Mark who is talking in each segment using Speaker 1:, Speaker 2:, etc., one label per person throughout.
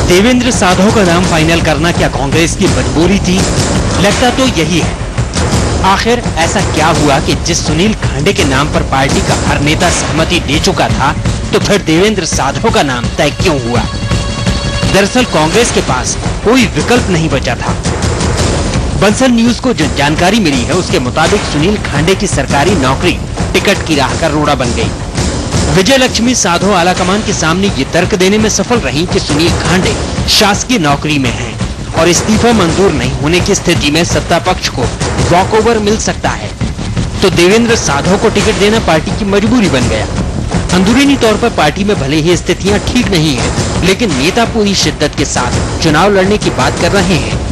Speaker 1: देवेंद्र साधो का नाम फाइनल करना क्या कांग्रेस की मजबूरी थी? लगता तो यही है। आखिर ऐसा क्या हुआ कि जिस सुनील खांडे के नाम पर पार्टी का हर नेता सहमति दे चुका था, तो फिर देवेंद्र साधो का नाम तय क्यों हुआ? दरअसल कांग्रेस के पास कोई विकल्प नहीं बचा था। बंसल न्यूज को जो जानकारी मिली है, उसके मुताबिक सुनील खांडे की सरकारी नौकरी टिकट की राह का रोड़ा बन गई। विजय लक्ष्मी साधो आलाकमान के सामने ये तर्क देने में सफल रही कि सुनील खांडे शासकीय नौकरी में हैं और इस्तीफा मंजूर नहीं होने की स्थिति में सत्ता पक्ष को वॉकओवर मिल सकता है, तो देवेंद्र साधो को टिकट देना पार्टी की मजबूरी बन गया। अंदरूनी तौर पर पार्टी में भले ही स्थितियां ठीक नहीं है, लेकिन नेता पूरी शिद्दत के साथ चुनाव लड़ने की बात कर रहे हैं।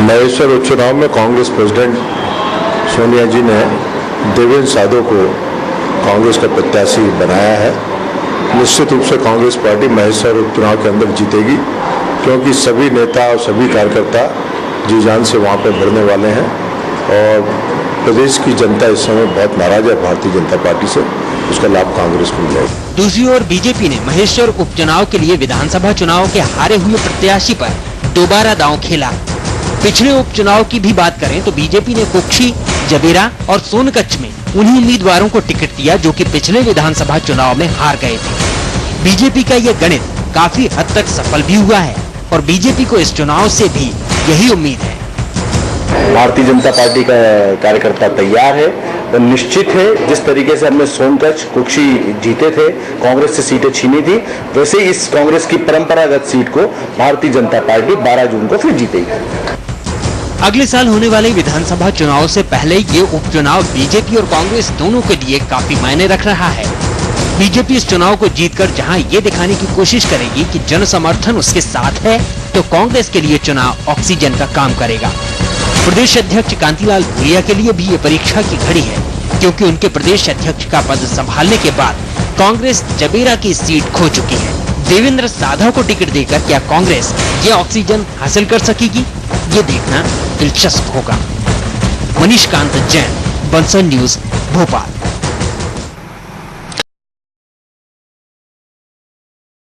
Speaker 2: महेश्वर उपचुनाव में कांग्रेस प्रेसिडेंट सोनिया जी ने देवेंद्र साधो को कांग्रेस का प्रत्याशी बनाया है। निश्चित रूप से कांग्रेस पार्टी महेश्वर उपचुनाव के अंदर जीतेगी, क्योंकि सभी नेता और सभी कार्यकर्ता जी जान से वहां पर भिड़ने वाले हैं और प्रदेश की जनता इस समय बहुत नाराज है भारतीय जनता पार्टी से। उसका लाभ कांग्रेस को मिलेगा।
Speaker 1: दूसरी ओर बीजेपी ने महेश्वर उपचुनाव के लिए विधानसभा चुनाव के हारे हुए प्रत्याशी पर दोबारा दांव खेला। पिछले उपचुनाव की भी बात करें तो बीजेपी ने कुक्षी, जबेरा और सोनकच्छ में उन्हीं उम्मीदवारों को टिकट दिया जो कि पिछले विधानसभा चुनाव में हार गए थे। बीजेपी का यह गणित काफी हद तक सफल भी हुआ है और बीजेपी को इस चुनाव से भी यही उम्मीद है।
Speaker 3: भारतीय जनता पार्टी का कार्यकर्ता तैयार है और निश्चित है, जिस तरीके से हमने सोनकच्छ, कुक्षी जीते थे, कांग्रेस से सीटें छीनी थी, वैसे इस कांग्रेस की परंपरागत सीट को भारतीय जनता पार्टी 12 जून को फिर जीतेगी।
Speaker 1: अगले साल होने वाले विधानसभा चुनाव से पहले ये उपचुनाव बीजेपी और कांग्रेस दोनों के लिए काफी मायने रख रहा है। बीजेपी इस चुनाव को जीतकर जहां ये दिखाने की कोशिश करेगी कि जन समर्थन उसके साथ है, तो कांग्रेस के लिए चुनाव ऑक्सीजन का काम करेगा। प्रदेश अध्यक्ष कांतिलाल भूरिया के लिए भी ये परीक्षा की घड़ी है, क्योंकि उनके प्रदेश अध्यक्ष का पद संभालने के बाद कांग्रेस जबेरा की सीट खो चुकी है। देवेंद्र साधो को टिकट देकर क्या कांग्रेस ये ऑक्सीजन हासिल कर सकेगी, ये देखना दिलचस्प होगा। मनीष कांत जैन, बंसल न्यूज, भोपाल।